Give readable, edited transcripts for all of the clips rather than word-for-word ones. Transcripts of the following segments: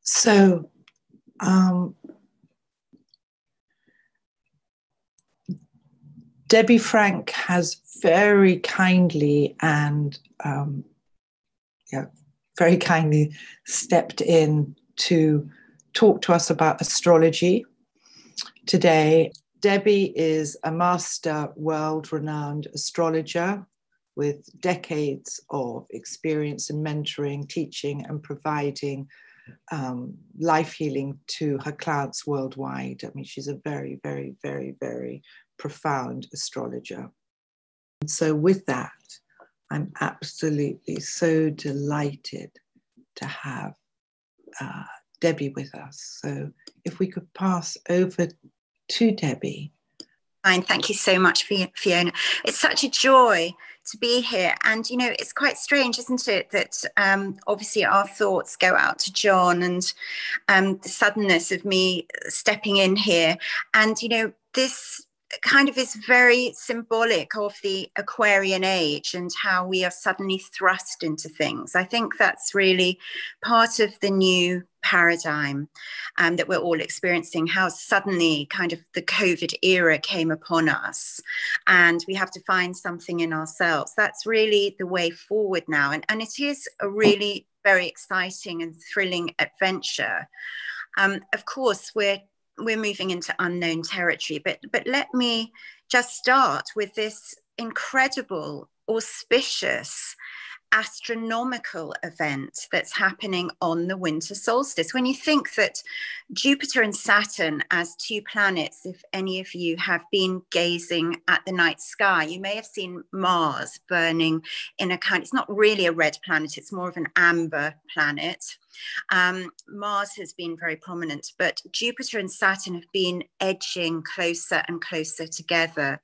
So, Debbie Frank has very kindly and very kindly stepped in to talk to us about astrology today. Debbie is a master world-renowned astrologer with decades of experience in mentoring, teaching, and providing life healing to her clients worldwide. I mean, she's a very, very, very, very profound astrologer. And so with that, I'm absolutely so delighted to have Debbie with us. So if we could pass over to Debbie. Fine, thank you so much, Fiona. It's such a joy to be here. And, you know, it's quite strange, isn't it, that obviously our thoughts go out to John and the suddenness of me stepping in here. And, you know, this kind of is very symbolic of the Aquarian age and how we are suddenly thrust into things. I think that's really part of the new paradigm that we're all experiencing, how suddenly kind of the COVID era came upon us and we have to find something in ourselves. That's really the way forward now. And it is a really very exciting and thrilling adventure. Of course, we're moving into unknown territory, but let me just start with this incredible, auspicious, astronomical event that's happening on the winter solstice. When you think that Jupiter and Saturn as two planets, if any of you have been gazing at the night sky, you may have seen Mars burning in a kind, it's not really a red planet, it's more of an amber planet. Mars has been very prominent, but Jupiter and Saturn have been edging closer and closer together.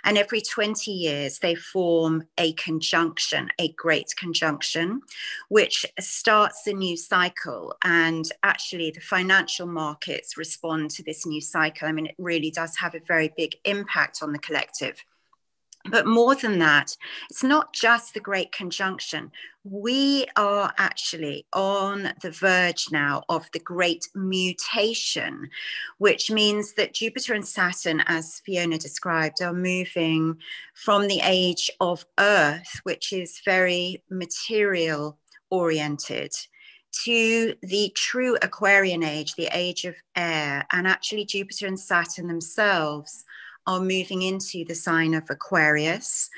And every 20 years, they form a conjunction, a great conjunction, which starts a new cycle. And actually, the financial markets respond to this new cycle. I mean, it really does have a very big impact on the collective. But more than that, it's not just the Great Conjunction. We are actually on the verge now of the Great Mutation, which means that Jupiter and Saturn, as Fiona described, are moving from the age of Earth, which is very material oriented, to the true Aquarian age, the age of air. And actually, Jupiter and Saturn themselves are moving into the sign of Aquarius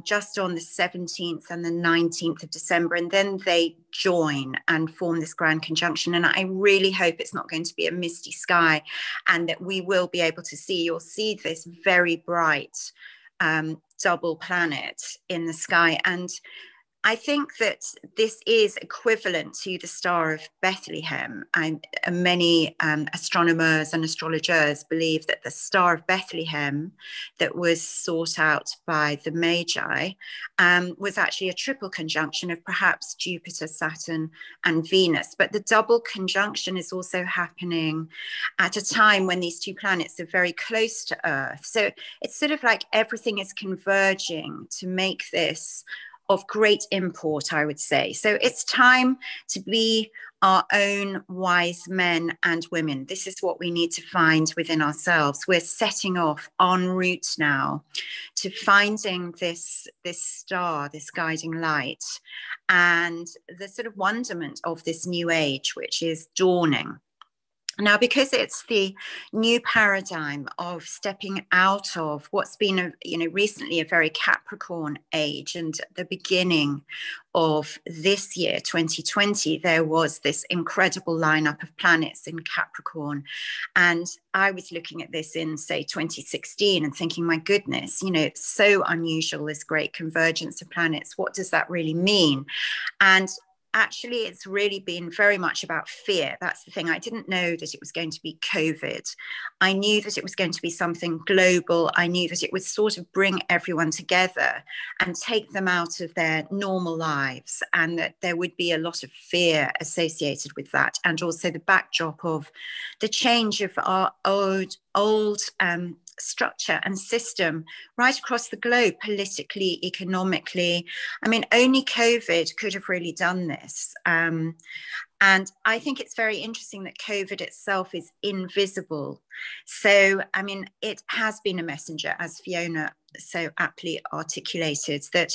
just on the 17th and the 19th of December. And then they join and form this grand conjunction. And I really hope it's not going to be a misty sky and that we will be able to see, you'll see this very bright double planet in the sky. And I think that this is equivalent to the Star of Bethlehem. Many astronomers and astrologers believe that the Star of Bethlehem that was sought out by the Magi was actually a triple conjunction of perhaps Jupiter, Saturn, and Venus. But the double conjunction is also happening at a time when these two planets are very close to Earth. So it's sort of like everything is converging to make this of great import, I would say. So it's time to be our own wise men and women. This is what we need to find within ourselves. We're setting off en route now to finding this star, this guiding light, and the sort of wonderment of this new age, which is dawning. Now, because it's the new paradigm of stepping out of what's been, recently a very Capricorn age, and at the beginning of this year, 2020, there was this incredible lineup of planets in Capricorn. And I was looking at this in, say, 2016 and thinking, my goodness, it's so unusual, this great convergence of planets. What does that really mean? And actually, it's really been very much about fear. That's the thing. I didn't know that it was going to be COVID. I knew that it was going to be something global. I knew that it would sort of bring everyone together and take them out of their normal lives, and that there would be a lot of fear associated with that. And also the backdrop of the change of our old structure and system right across the globe, politically, economically. I mean, only COVID could have really done this. And I think it's very interesting that COVID itself is invisible. So, I mean, it has been a messenger, as Fiona so aptly articulated, that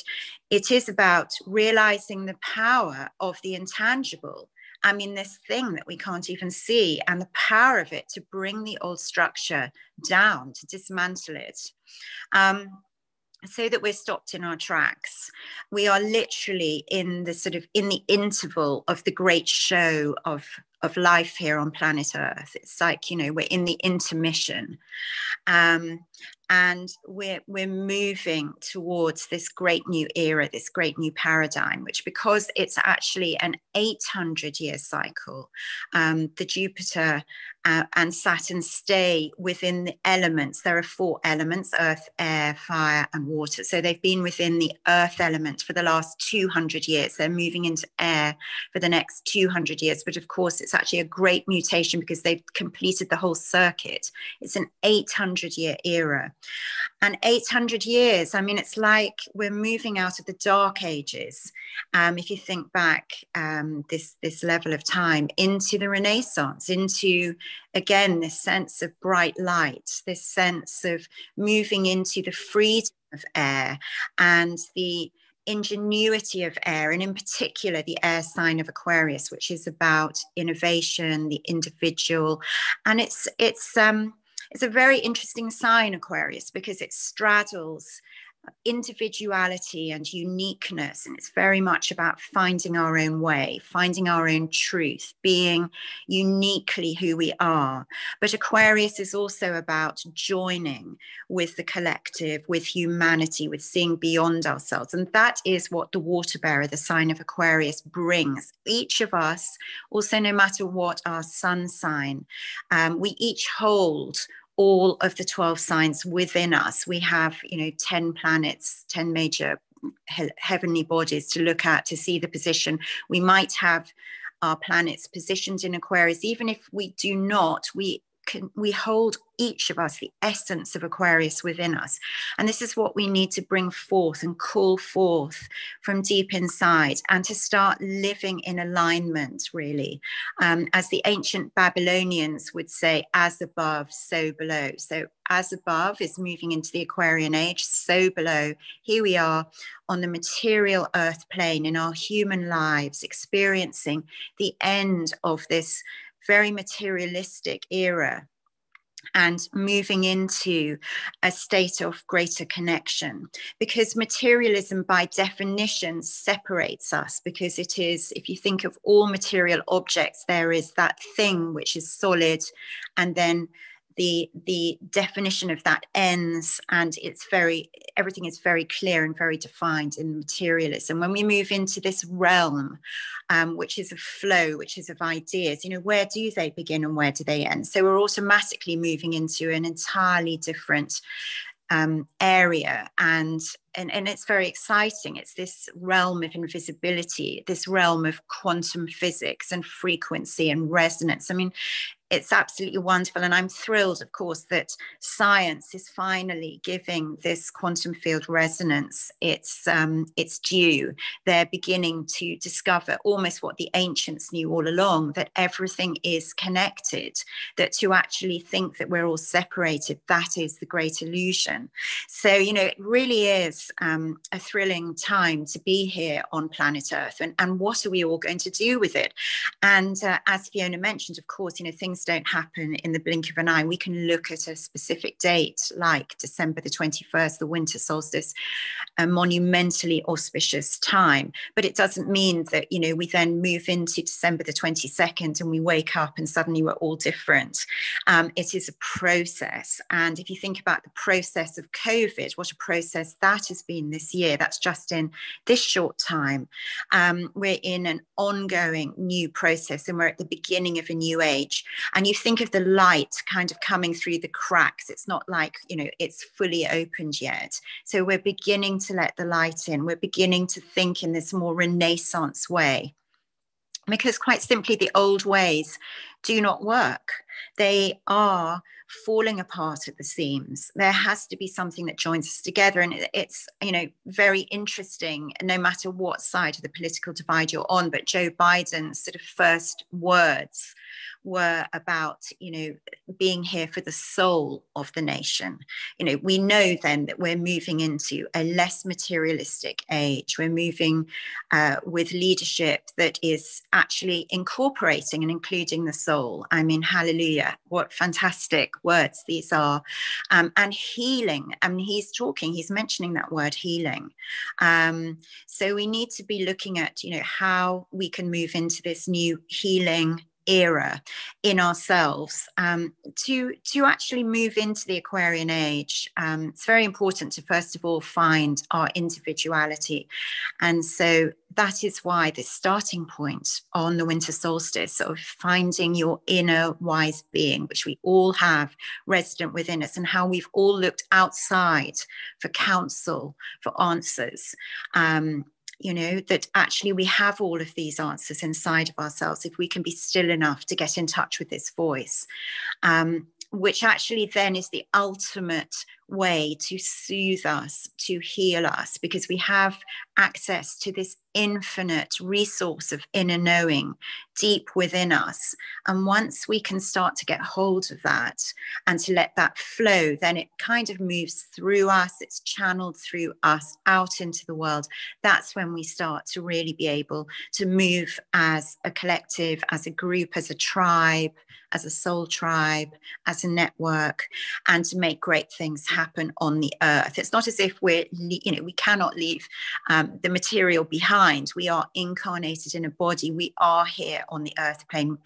it is about realizing the power of the intangible. I mean, this thing that we can't even see, and the power of it to bring the old structure down, to dismantle it. So that we're stopped in our tracks. We are literally in the interval of the great show of life here on planet Earth. It's like, we're in the intermission. And we're moving towards this great new era, this great new paradigm, which, because it's actually an 800-year cycle, the Jupiter and Saturn stay within the elements. There are 4 elements: earth, air, fire, and water. So they've been within the earth element for the last 200 years. They're moving into air for the next 200 years. But of course, it's actually a great mutation because they've completed the whole circuit. It's an 800-year era. And 800 years, I mean, it's like we're moving out of the dark ages. If you think back this level of time into the Renaissance, into, again, this sense of bright light, this sense of moving into the freedom of air and the ingenuity of air, and in particular the air sign of Aquarius, which is about innovation, the individual. And it's a very interesting sign, Aquarius, because it straddles individuality and uniqueness, and it's very much about finding our own way, finding our own truth, being uniquely who we are. But Aquarius is also about joining with the collective, with humanity, with seeing beyond ourselves. And that is what the water bearer, the sign of Aquarius, brings. Each of us, also, no matter what our sun sign, we each hold all of the 12 signs within us. We have, 10 planets, 10 major heavenly bodies to look at, to see the position. We might have our planets positioned in Aquarius. Even if we do not, we hold, each of us, the essence of Aquarius within us. And this is what we need to bring forth and call forth from deep inside, and to start living in alignment, really. As the ancient Babylonians would say, as above, so below. So as above is moving into the Aquarian age, so below, here we are on the material earth plane in our human lives, experiencing the end of this very materialistic era and moving into a state of greater connection, because materialism by definition separates us, because it is, if you think of all material objects, there is that thing which is solid, and then the definition of that ends, and everything is very clear and very defined in materialism. When we move into this realm, which is of flow, which is of ideas, where do they begin and where do they end? So we're automatically moving into an entirely different area, and it's very exciting. It's this realm of invisibility, this realm of quantum physics and frequency and resonance. I mean, it's absolutely wonderful. And I'm thrilled, of course, that science is finally giving this quantum field resonance its due. They're beginning to discover almost what the ancients knew all along, that everything is connected, that to actually think that we're all separated, that is the great illusion. So, it really is a thrilling time to be here on planet Earth. And what are we all going to do with it? And as Fiona mentioned, of course, things don't happen in the blink of an eye. We can look at a specific date like December the 21st, the winter solstice, a monumentally auspicious time. But it doesn't mean that, we then move into December the 22nd and we wake up and suddenly we're all different. It is a process. And if you think about the process of COVID, what a process that has been this year, that's just in this short time. We're in an ongoing new process, and we're at the beginning of a new age. And you think of the light kind of coming through the cracks. It's not like, it's fully opened yet. So we're beginning to let the light in. We're beginning to think in this more Renaissance way. Because quite simply, the old ways do not work. They are falling apart at the seams. There has to be something that joins us together. And it's, you know, very interesting, no matter what side of the political divide you're on. But Joe Biden's sort of first words were about, you know, being here for the soul of the nation. You know, we know then that we're moving into a less materialistic age. We're moving with leadership that is actually incorporating and including the soul. I mean, hallelujah, what fantastic words these are. And healing, I mean, he's mentioning that word healing. So we need to be looking at, you know, how we can move into this new healing era in ourselves, to actually move into the Aquarian age. It's very important to first of all find our individuality, and so that is why this starting point on the winter solstice of finding your inner wise being, which we all have resident within us, and how we've all looked outside for counsel, for answers. You know, that actually we have all of these answers inside of ourselves if we can be still enough to get in touch with this voice, which actually then is the ultimate way to soothe us, to heal us, because we have access to this infinite resource of inner knowing deep within us. And once we can start to get hold of that and to let that flow, then it kind of moves through us, it's channeled through us out into the world. That's when we start to really be able to move as a collective, as a group, as a tribe, as a soul tribe, as a network, and to make great things happen on the earth. It's not as if we cannot leave the material behind. We are incarnated in a body. We are here on the earth plane.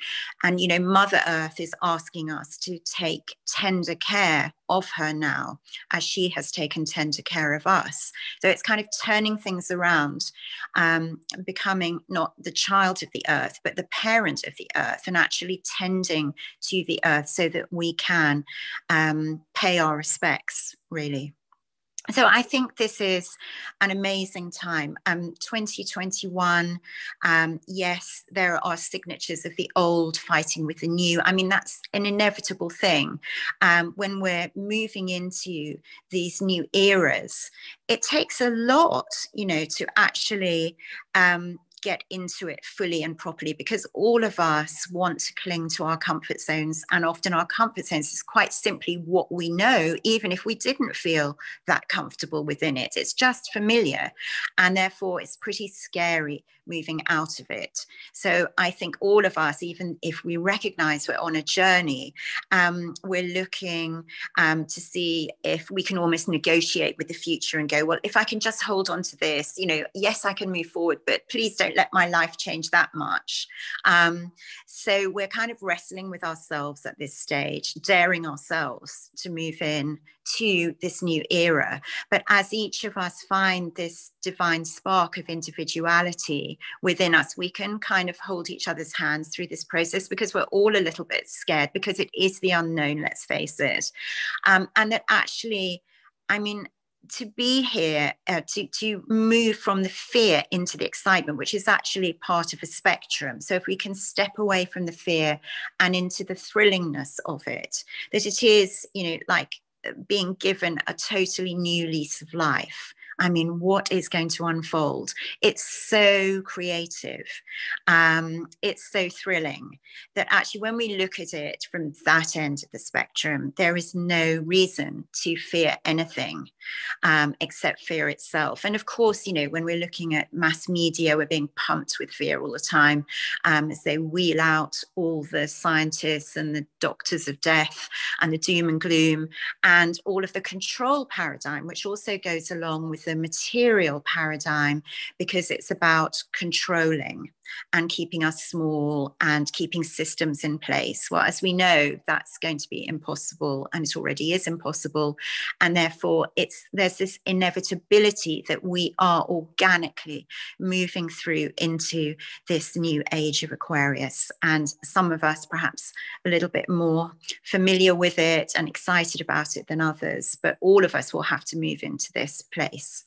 And, you know, Mother Earth is asking us to take tender care of her now, as she has taken tender care of us. So it's kind of turning things around, becoming not the child of the earth, but the parent of the earth, and actually tending to the earth so that we can pay our respects, really. So I think this is an amazing time. 2021, yes, there are signatures of the old fighting with the new. I mean, that's an inevitable thing. When we're moving into these new eras, it takes a lot, you know, to actually get into it fully and properly, because all of us want to cling to our comfort zones, and often our comfort zones is quite simply what we know, even if we didn't feel that comfortable within it. It's just familiar, and therefore it's pretty scary moving out of it. So I think all of us, even if we recognize we're on a journey, we're looking to see if we can almost negotiate with the future and go, well, if I can just hold on to this, you know, yes, I can move forward, but please don't let my life change that much. So we're kind of wrestling with ourselves at this stage, daring ourselves to move in to this new era. But as each of us find this divine spark of individuality within us, we can kind of hold each other's hands through this process, because we're all a little bit scared, because it is the unknown, let's face it. And that actually, I mean, to be here, to move from the fear into the excitement, which is actually part of a spectrum. So if we can step away from the fear and into the thrillingness of it, that it is, you know, like being given a totally new lease of life. I mean, what is going to unfold? It's so creative. It's so thrilling that actually when we look at it from that end of the spectrum, there is no reason to fear anything except fear itself. And of course, you know, when we're looking at mass media, we're being pumped with fear all the time, as they wheel out all the scientists and the doctors of death and the doom and gloom and all of the control paradigm, which also goes along with the material paradigm, because it's about controlling and keeping us small and keeping systems in place. Well, as we know, that's going to be impossible, and it already is impossible. And therefore, there's this inevitability that we are organically moving through into this new age of Aquarius. And some of us perhaps a little bit more familiar with it and excited about it than others, but all of us will have to move into this place.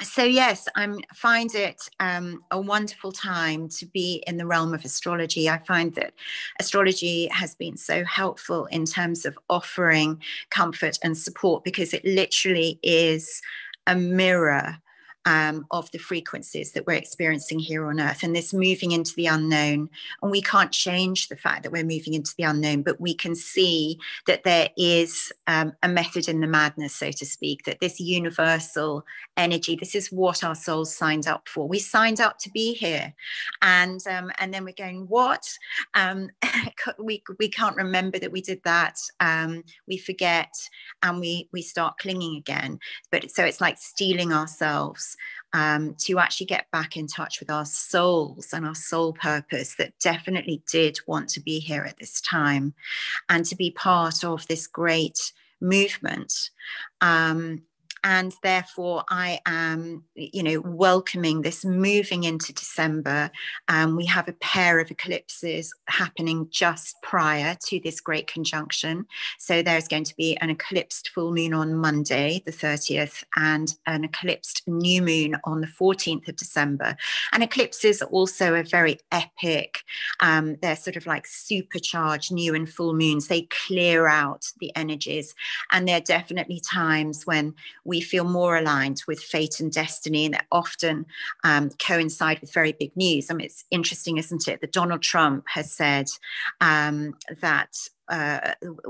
So yes, I find it a wonderful time to be in the realm of astrology. I find that astrology has been so helpful in terms of offering comfort and support, because it literally is a mirror of the frequencies that we're experiencing here on Earth, and this moving into the unknown. And we can't change the fact that we're moving into the unknown, but we can see that there is a method in the madness, so to speak, that this universal energy, this is what our souls signed up for. We signed up to be here. And then we're going, what? We can't remember that we did that. We forget, and we start clinging again. But so it's like stealing ourselves to actually get back in touch with our souls and our soul purpose that definitely did want to be here at this time and to be part of this great movement. And therefore, I am, welcoming this moving into December. We have a pair of eclipses happening just prior to this great conjunction. So there's going to be an eclipsed full moon on Monday, the 30th, and an eclipsed new moon on the 14th of December. And eclipses are also a very epic, they're sort of like supercharged new and full moons. They clear out the energies. And they're definitely times when we feel more aligned with fate and destiny, and that often coincide with very big news. I mean, it's interesting, isn't it, that Donald Trump has said that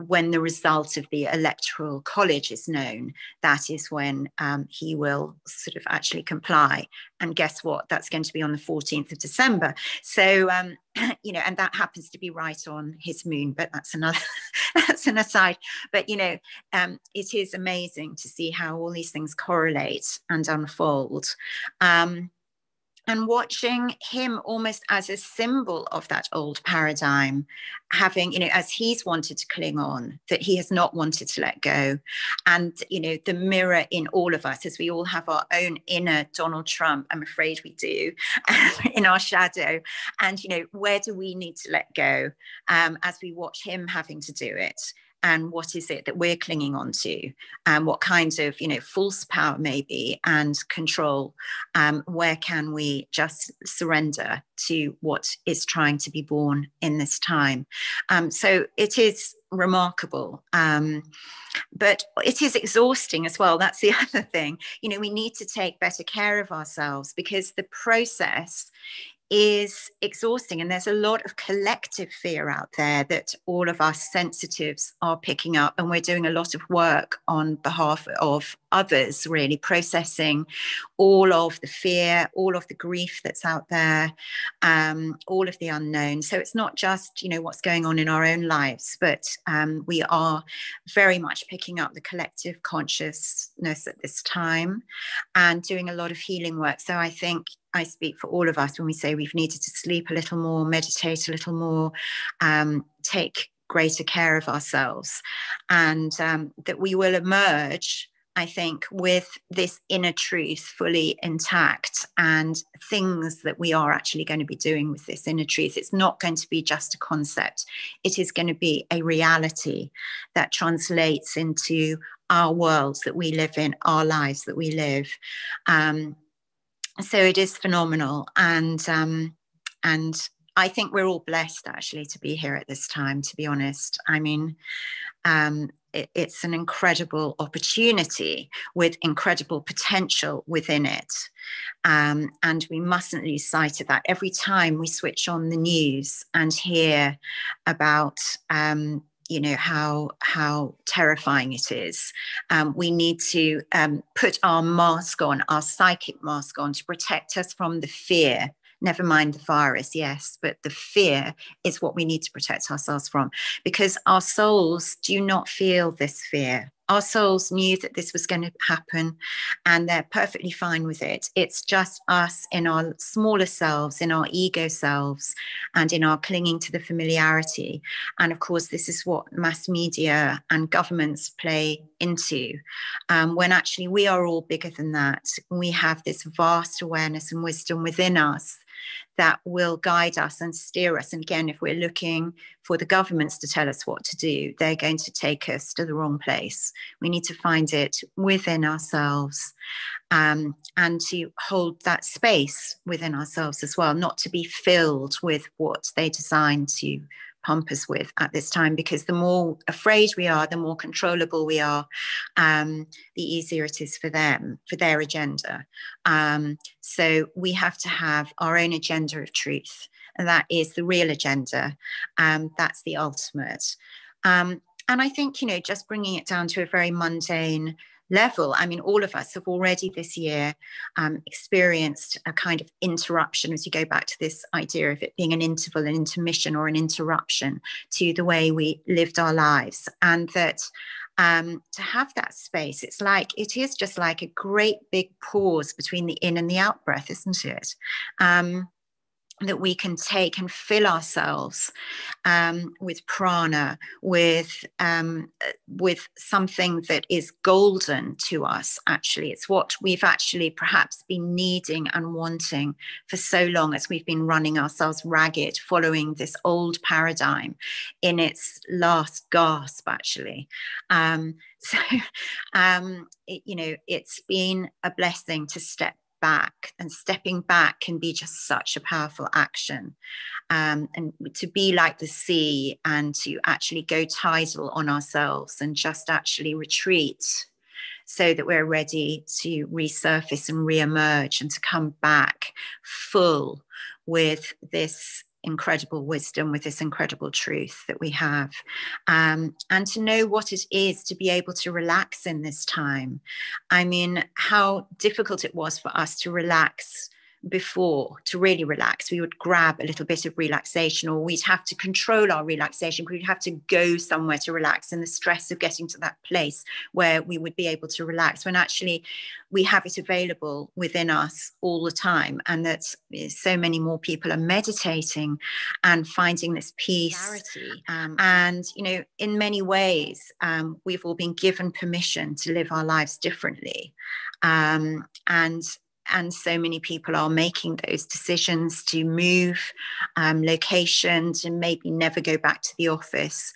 when the result of the electoral college is known, that is when he will sort of actually comply. And guess what? That's going to be on the 14th of December. So, and that happens to be right on his moon, but that's an aside. But, it is amazing to see how all these things correlate and unfold. And watching him almost as a symbol of that old paradigm, having, as he's wanted to cling on, that he has not wanted to let go. And, the mirror in all of us, as we all have our own inner Donald Trump, I'm afraid we do, in our shadow. And, where do we need to let go as we watch him having to do it? And what is it that we're clinging on to? And what kinds of, false power maybe and control? Where can we just surrender to what is trying to be born in this time? So it is remarkable. But it is exhausting as well. That's the other thing. We need to take better care of ourselves, because the process is exhausting, and there's a lot of collective fear out there that all of us sensitives are picking up, and we're doing a lot of work on behalf of others, really processing all of the fear, all of the grief that's out there, all of the unknown. So it's not just what's going on in our own lives, but we are very much picking up the collective consciousness at this time and doing a lot of healing work. So I think I speak for all of us when we say we've needed to sleep a little more, meditate a little more, take greater care of ourselves, and that we will emerge, I think, with this inner truth fully intact, and things that we are actually going to be doing with this inner truth. It's not going to be just a concept. It is going to be a reality that translates into our worlds that we live in, our lives that we live. So it is phenomenal, and I think we're all blessed actually to be here at this time, to be honest. I mean, it's an incredible opportunity with incredible potential within it, and we mustn't lose sight of that. Every time we switch on the news and hear about how terrifying it is. We need to put our mask on, our psychic mask on, to protect us from the fear. Never mind the virus, yes, but the fear is what we need to protect ourselves from, because our souls do not feel this fear. Our souls knew that this was going to happen, and they're perfectly fine with it. It's just us in our smaller selves, in our ego selves, and in our clinging to the familiarity. And of course, this is what mass media and governments play into, when actually we are all bigger than that. We have this vast awareness and wisdom within us that will guide us and steer us. And again, if we're looking for the governments to tell us what to do, they're going to take us to the wrong place. We need to find it within ourselves, and to hold that space within ourselves as well, not to be filled with what they designed to pump us with at this time, because the more afraid we are, the more controllable we are, the easier it is for them, for their agenda. So we have to have our own agenda of truth, and that is the real agenda. That's the ultimate. And I think, you know, just bringing it down to a very mundane level. I mean, all of us have already this year experienced a kind of interruption, as you go back to this idea of it being an interval, an intermission, or an interruption to the way we lived our lives. And that to have that space, it is just like a great big pause between the in and the out breath, isn't it? That we can take and fill ourselves with prana, with something that is golden to us. Actually, it's what we've actually perhaps been needing and wanting for so long, as we've been running ourselves ragged, following this old paradigm in its last gasp, actually. It's been a blessing to step back, and stepping back can be just such a powerful action, and to be like the sea, and to actually go tidal on ourselves and just actually retreat, so that we're ready to resurface and reemerge, and to come back full with this incredible wisdom, with this incredible truth that we have, and to know what it is to be able to relax in this time. I mean, how difficult it was for us to relax before. To really relax, we would grab a little bit of relaxation, or we'd have to control our relaxation. We'd have to go somewhere to relax, and the stress of getting to that place where we would be able to relax, when actually we have it available within us all the time. And that so many more people are meditating and finding this peace. And, you know, in many ways, we've all been given permission to live our lives differently. And so many people are making those decisions to move locations and maybe never go back to the office.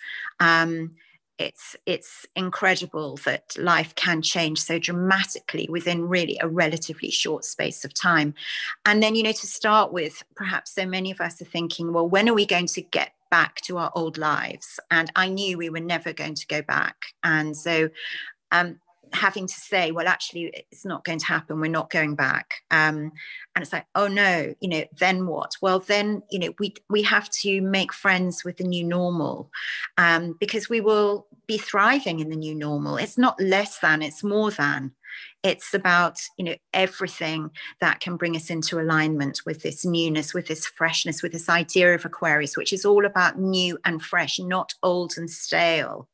It's incredible that life can change so dramatically within really a relatively short space of time. And then, you know, to start with, perhaps so many of us are thinking, well, when are we going to get back to our old lives? And I knew we were never going to go back. And so having to say, well, actually, it's not going to happen. We're not going back. And it's like, oh no, you know, then what? Well, then, you know, we have to make friends with the new normal, because we will be thriving in the new normal. It's not less than, it's more than. It's about, you know, everything that can bring us into alignment with this newness, with this freshness, with this idea of Aquarius, which is all about new and fresh, not old and stale.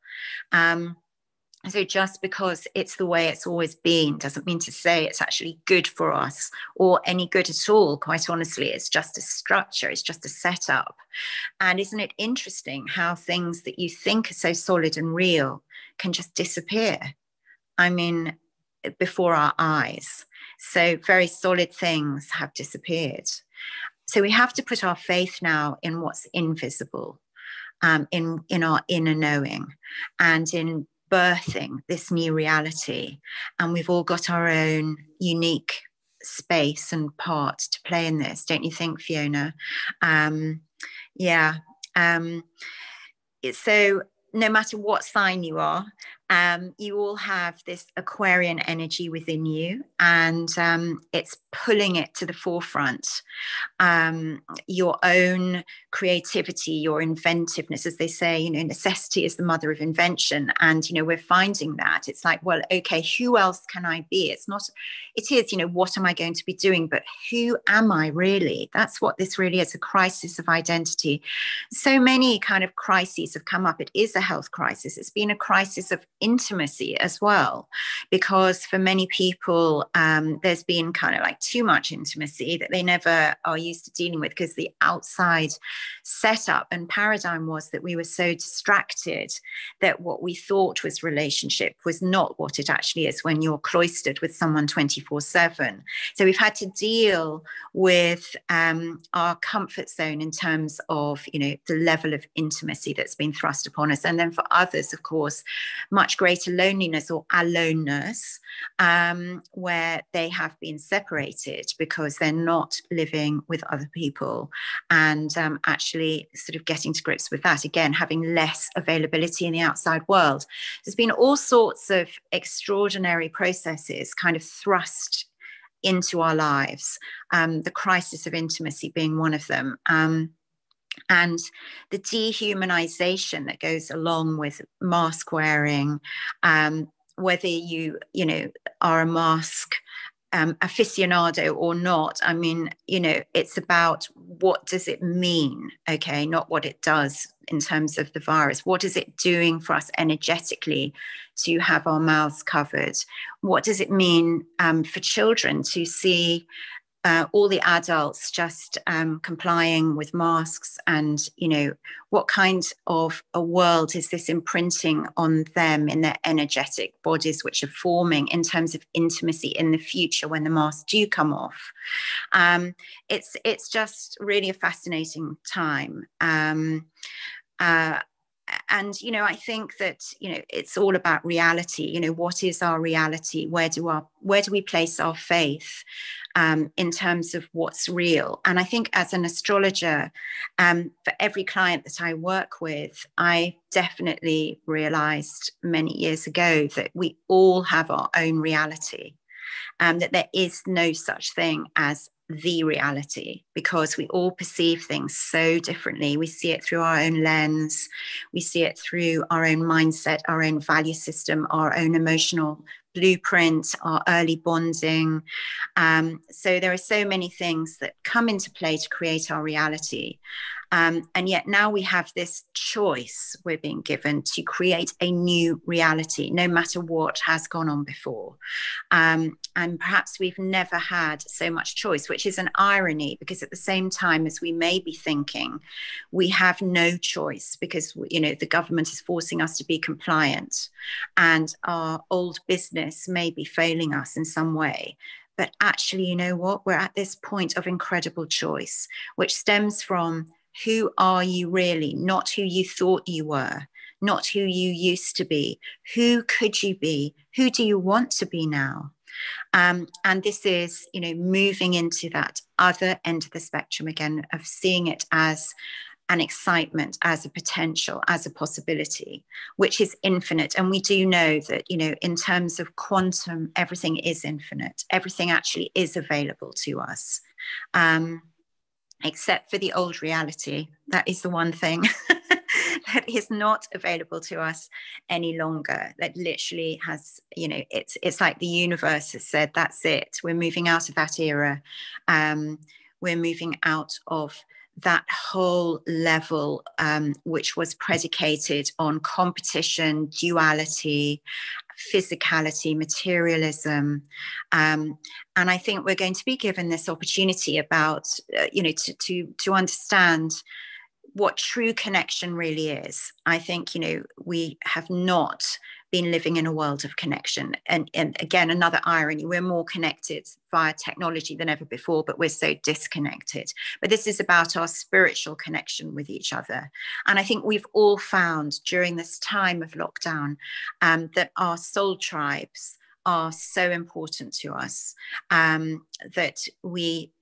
So just because it's the way it's always been doesn't mean to say it's actually good for us, or any good at all. Quite honestly, it's just a structure, it's just a setup. And isn't it interesting how things that you think are so solid and real can just disappear? I mean, before our eyes. So very solid things have disappeared. So we have to put our faith now in what's invisible, in our inner knowing, and in birthing this new reality. And we've all got our own unique space and part to play in this, don't you think, Fiona? So no matter what sign you are, you all have this Aquarian energy within you, and it's pulling it to the forefront. Your own creativity, your inventiveness, as they say, you know, necessity is the mother of invention. And, you know, we're finding that. It's like, well, okay, who else can I be? It is, you know, what am I going to be doing? But who am I really? That's what this really is, a crisis of identity. So many kind of crises have come up. It is a health crisis. It's been a crisis of intimacy as well, because for many people there's been kind of like too much intimacy that they never are used to dealing with, because the outside setup and paradigm was that we were so distracted that what we thought was relationship was not what it actually is when you're cloistered with someone 24/7. So we've had to deal with our comfort zone in terms of, you know, the level of intimacy that's been thrust upon us, and then for others, of course, much greater loneliness or aloneness, where they have been separated because they're not living with other people, and actually sort of getting to grips with that, again, having less availability in the outside world. There's been all sorts of extraordinary processes kind of thrust into our lives, the crisis of intimacy being one of them. And the dehumanization that goes along with mask wearing, whether you know, are a mask aficionado or not. I mean, you know, it's about what does it mean, okay, not what it does in terms of the virus. What is it doing for us energetically to have our mouths covered? What does it mean for children to see all the adults just complying with masks? And, you know, what kind of a world is this imprinting on them in their energetic bodies, which are forming in terms of intimacy in the future when the masks do come off? It's just really a fascinating time. And, you know, I think that, you know, it's all about reality. You know, what is our reality? Where do we place our faith in terms of what's real? And I think as an astrologer, for every client that I work with, I definitely realized many years ago that we all have our own reality, that there is no such thing as the reality, because we all perceive things so differently. We see it through our own lens, we see it through our own mindset, our own value system, our own emotional blueprint, our early bonding. So there are so many things that come into play to create our reality. And yet now we have this choice we're being given to create a new reality, no matter what has gone on before. And perhaps we've never had so much choice, which is an irony, because at the same time as we may be thinking we have no choice because, you know, the government is forcing us to be compliant and our old business may be failing us in some way. But actually, you know what? We're at this point of incredible choice, which stems from who are you really, not who you thought you were, not who you used to be. Who could you be? Who do you want to be now? And this is, you know, moving into that other end of the spectrum again, of seeing it as an excitement, as a potential, as a possibility, which is infinite. And we do know that, you know, in terms of quantum, everything is infinite. Everything actually is available to us. Except for the old reality. That is the one thing that is not available to us any longer. That literally has, you know, it's like the universe has said, that's it. We're moving out of that era. We're moving out of that whole level, which was predicated on competition, duality, physicality, materialism. And I think we're going to be given this opportunity about, you know, to understand what true connection really is. I think, you know, we have not been living in a world of connection. And again, another irony, we're more connected via technology than ever before, but we're so disconnected. But this is about our spiritual connection with each other. And I think we've all found during this time of lockdown that our soul tribes are so important to us, that we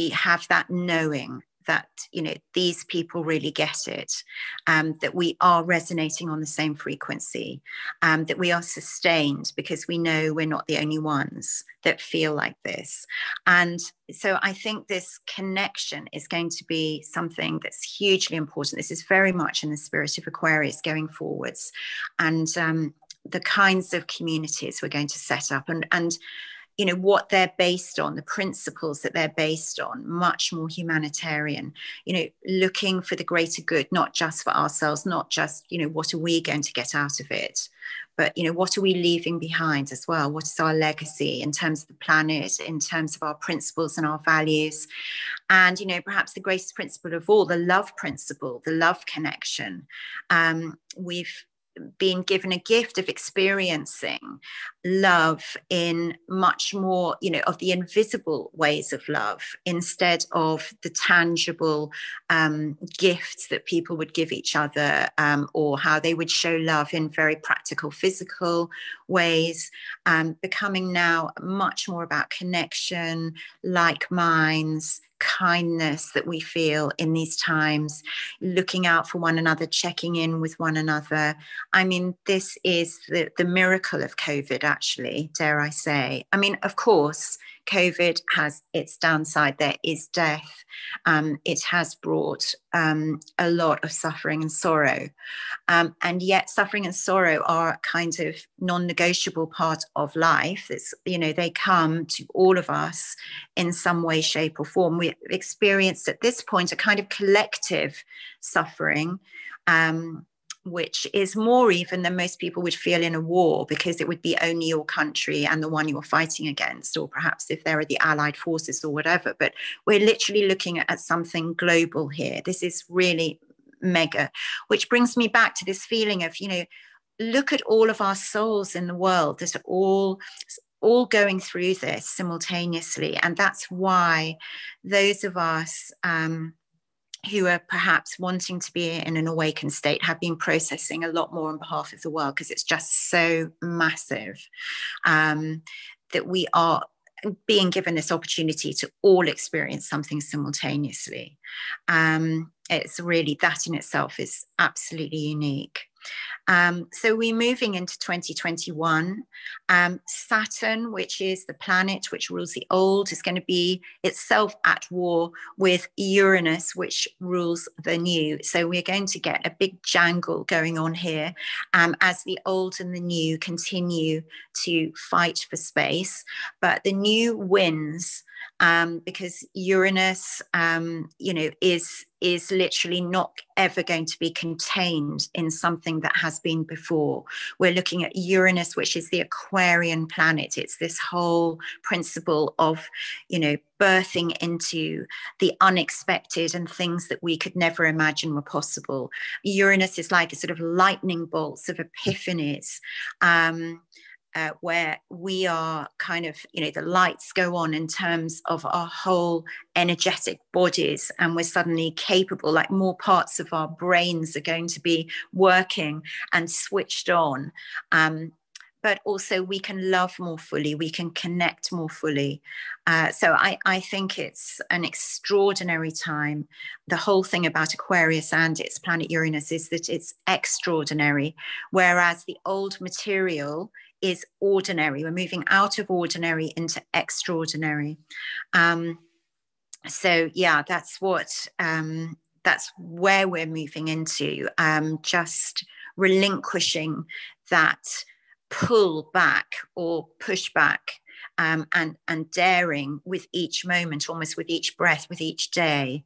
have that knowing that, you know, these people really get it, that we are resonating on the same frequency, that we are sustained because we know we're not the only ones that feel like this. And so I think this connection is going to be something that's hugely important. This is very much in the spirit of Aquarius going forwards, and the kinds of communities we're going to set up, and you know, what they're based on, the principles that they're based on, much more humanitarian, you know, looking for the greater good, not just for ourselves, not just, you know, what are we going to get out of it, but, you know, what are we leaving behind as well? What is our legacy in terms of the planet, in terms of our principles and our values? And, you know, perhaps the greatest principle of all, the love principle, the love connection. We've been given a gift of experiencing love in much more, you know, of the invisible ways of love instead of the tangible gifts that people would give each other, or how they would show love in very practical, physical ways, becoming now much more about connection, like minds, kindness that we feel in these times, looking out for one another, checking in with one another. I mean, this is the miracle of COVID, actually, dare I say. I mean, of course, COVID has its downside. There is death. It has brought a lot of suffering and sorrow. And yet suffering and sorrow are kind of non-negotiable part of life. It's, you know, they come to all of us in some way, shape or form. We've experienced at this point a kind of collective suffering, which is more even than most people would feel in a war, because it would be only your country and the one you're fighting against, or perhaps if there are the allied forces or whatever. But we're literally looking at something global here. This is really mega, which brings me back to this feeling of, you know, look at all of our souls in the world that are all going through this simultaneously. And that's why those of us who are perhaps wanting to be in an awakened state have been processing a lot more on behalf of the world, because it's just so massive, that we are being given this opportunity to all experience something simultaneously. It's really, that in itself is absolutely unique. So we're moving into 2021. Saturn, which is the planet which rules the old, is going to be itself at war with Uranus, which rules the new. So we're going to get a big jangle going on here, as the old and the new continue to fight for space. But the new wins, because Uranus, you know, is literally not ever going to be contained in something that has been before. We're looking at Uranus, which is the Aquarian planet. It's this whole principle of, you know, birthing into the unexpected and things that we could never imagine were possible. Uranus is like a sort of lightning bolts of epiphanies, where we are kind of, you know, the lights go on in terms of our whole energetic bodies, and we're suddenly capable, like more parts of our brains are going to be working and switched on. But also we can love more fully, we can connect more fully. So I think it's an extraordinary time. The whole thing about Aquarius and its planet Uranus is that it's extraordinary, whereas the old material is ordinary. We're moving out of ordinary into extraordinary. So yeah, that's where we're moving into, just relinquishing that pull back or push back, and daring with each moment, almost with each breath, with each day,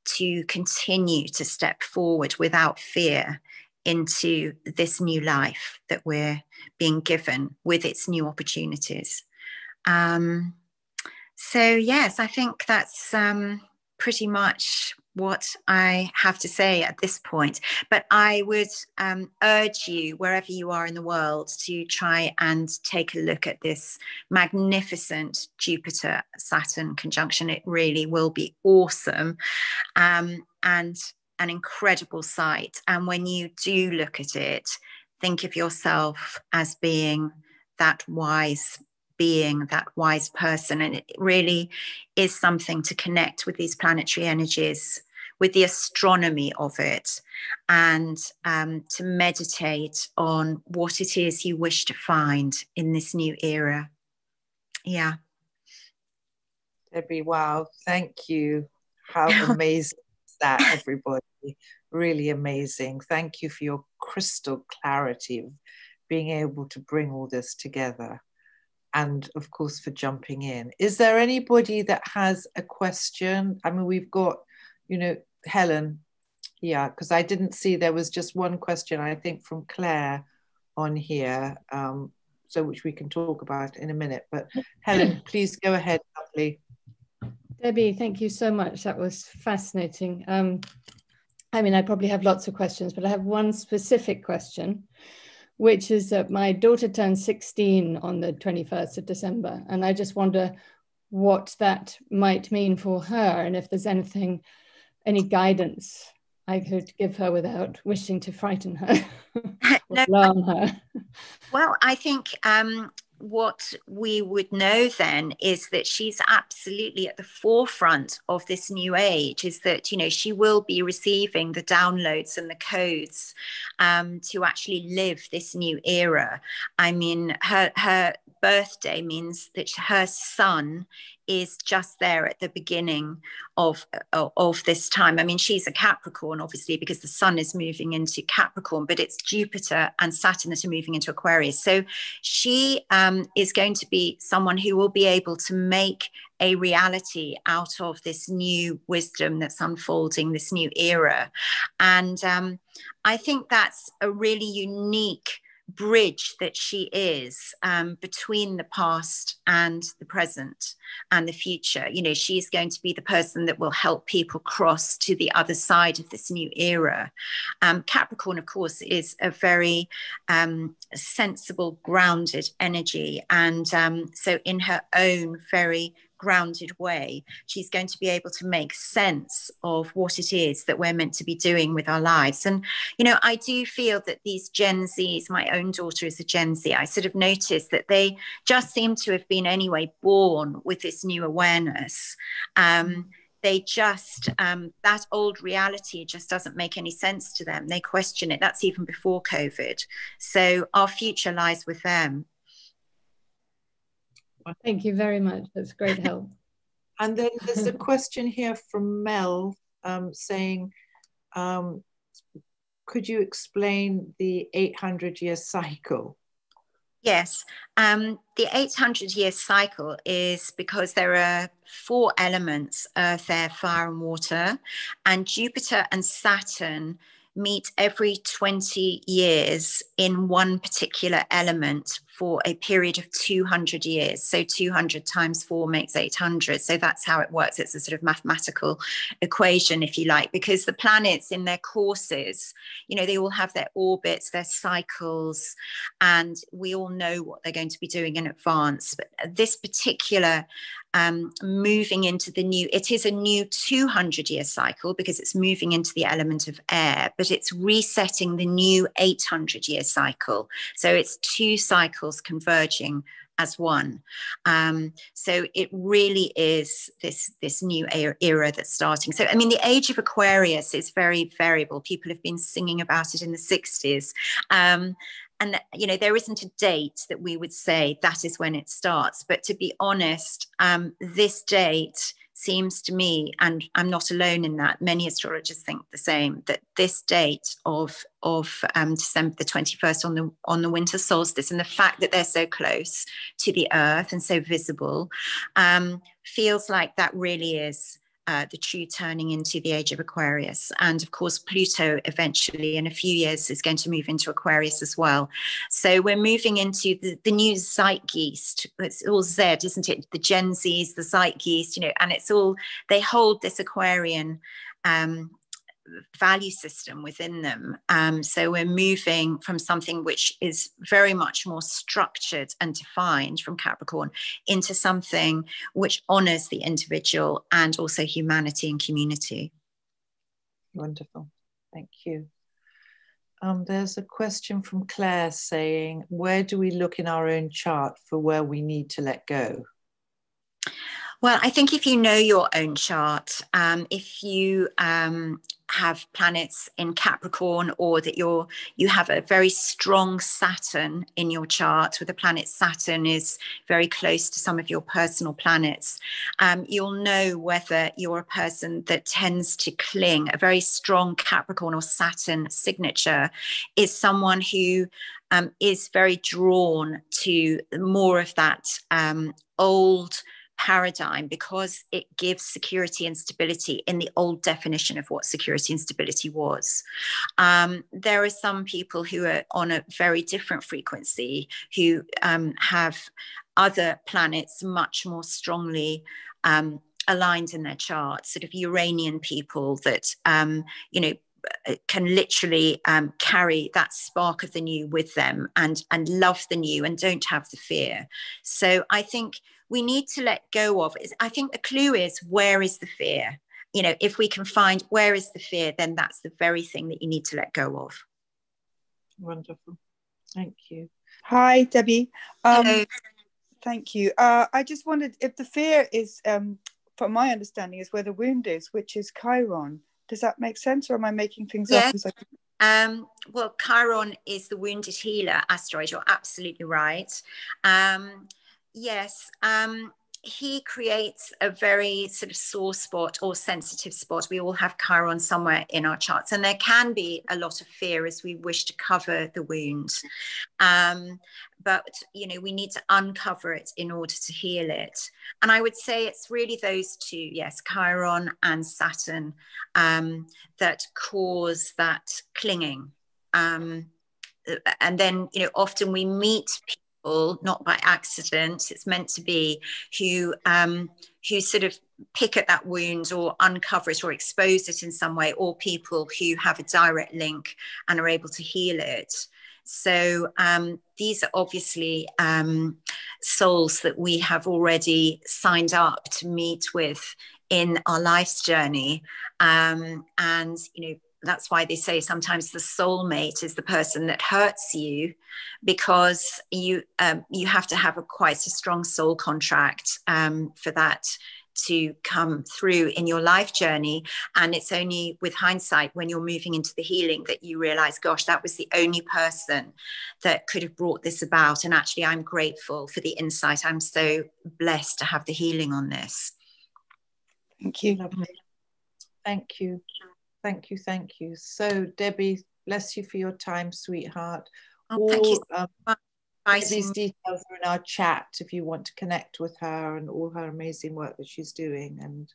to continue to step forward without fear into this new life that we're being given with its new opportunities. So yes, I think that's pretty much what I have to say at this point. But I would urge you, wherever you are in the world, to try and take a look at this magnificent Jupiter-Saturn conjunction. It really will be awesome, and an incredible sight. And when you do look at it, think of yourself as being that wise being, that wise person. And it really is something to connect with these planetary energies, with the astronomy of it, and to meditate on what it is you wish to find in this new era. Yeah. Debbie, wow, thank you. How amazing is that, everybody? Really amazing. Thank you for your crystal clarity of being able to bring all this together. And of course, for jumping in. Is there anybody that has a question? I mean, we've got, you know, Helen. Yeah, because I didn't see, there was just one question, I think, from Claire on here, so which we can talk about in a minute. But Helen, please go ahead, lovely. Debbie, thank you so much. That was fascinating. I mean, I probably have lots of questions, but I have one specific question, which is that my daughter turned 16 on the 21st of December, and I just wonder what that might mean for her, and if there's anything, any guidance I could give her without wishing to frighten her or alarm her. Well, I think what we would know then is that she's absolutely at the forefront of this new age, is that, you know, she will be receiving the downloads and the codes to actually live this new era. I mean, her birthday means that her sun is just there at the beginning of this time. I mean, she's a Capricorn, obviously, because the sun is moving into Capricorn, but it's Jupiter and Saturn that are moving into Aquarius. So she is going to be someone who will be able to make a reality out of this new wisdom that's unfolding, this new era. And I think that's a really unique bridge that she is between the past and the present and the future. You know, she's going to be the person that will help people cross to the other side of this new era. Capricorn, of course, is a very sensible, grounded energy. And so in her own very grounded way, she's going to be able to make sense of what it is that we're meant to be doing with our lives. And, you know, I do feel that these Gen Zs, my own daughter is a Gen Z, I sort of noticed that they just seem to have been anyway born with this new awareness. They just, that old reality just doesn't make any sense to them. They question it. That's even before COVID. So our future lies with them. Thank you very much. That's great help. And then there's a question here from Mel saying, could you explain the 800-year cycle? Yes, the 800-year cycle is because there are 4 elements, earth, air, fire, and water, and Jupiter and Saturn meet every 20 years in one particular element for a period of 200 years. So 200 times 4 makes 800. So that's how it works. It's a sort of mathematical equation, if you like, because the planets in their courses, you know, they all have their orbits, their cycles, and we all know what they're going to be doing in advance. But this particular moving into the new, it is a new 200-year cycle because it's moving into the element of air, but it's resetting the new 800-year cycle. So it's 2 cycles converging as one. So it really is this new era that's starting. So, I mean, the age of Aquarius is very variable. People have been singing about it in the 60s. And, you know, there isn't a date that we would say that is when it starts. But to be honest, this date seems to me, and I'm not alone in that, many astrologers think the same, that this date of December the 21st on the winter solstice, and the fact that they're so close to the earth and so visible, feels like that really is the true turning into the age of Aquarius. And of course, Pluto eventually in a few years is going to move into Aquarius as well. So we're moving into the new zeitgeist. It's all Z, isn't it? The Gen Zs, the zeitgeist, you know, and it's all, they hold this Aquarian value system within them. So we're moving from something which is very much more structured and defined from Capricorn into something which honors the individual and also humanity and community. Wonderful. Thank you. There's a question from Claire saying, where do we look in our own chart for where we need to let go? Well, I think if you know your own chart, if you have planets in Capricorn, or that you have a very strong Saturn in your chart, where the planet Saturn is very close to some of your personal planets, you'll know whether you're a person that tends to cling. A very strong Capricorn or Saturn signature is someone who is very drawn to more of that old paradigm because it gives security and stability in the old definition of what security and stability was. There are some people who are on a very different frequency, who have other planets much more strongly aligned in their charts, sort of Uranian people that, you know, can literally carry that spark of the new with them and love the new and don't have the fear. So I think we need to let go of it. I think the clue is, where is the fear? You know, if we can find where is the fear, then that's the very thing that you need to let go of. Wonderful. Thank you. Hi, Debbie. Hello. Thank you. I just wondered if the fear is, from my understanding, is where the wound is, which is Chiron. Does that make sense, or am I making things up? Well, Chiron is the wounded healer asteroid. You're absolutely right. Yes, he creates a very sort of sore spot or sensitive spot. We all have Chiron somewhere in our charts, and there can be a lot of fear as we wish to cover the wound. But, you know, we need to uncover it in order to heal it. And I would say it's really those two, yes, Chiron and Saturn, that cause that clinging. And then, you know, often we meet people, not by accident, it's meant to be, who sort of pick at that wound or uncover it or expose it in some way, or people who have a direct link and are able to heal it. So these are obviously souls that we have already signed up to meet with in our life's journey. And, you know, that's why they say sometimes the soulmate is the person that hurts you, because you have to have quite a strong soul contract for that to come through in your life journey. And it's only with hindsight, when you're moving into the healing, that you realize, gosh, that was the only person that could have brought this about. And actually, I'm grateful for the insight. I'm so blessed to have the healing on this. Thank you. Lovely. Thank you. Thank you. Thank you. So, Debbie, bless you for your time, sweetheart. Thank you so much. These details are in our chat if you want to connect with her and all her amazing work that she's doing, and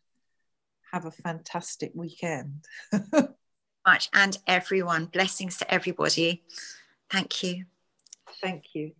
have a fantastic weekend. Much, and everyone, blessings to everybody. Thank you. Thank you.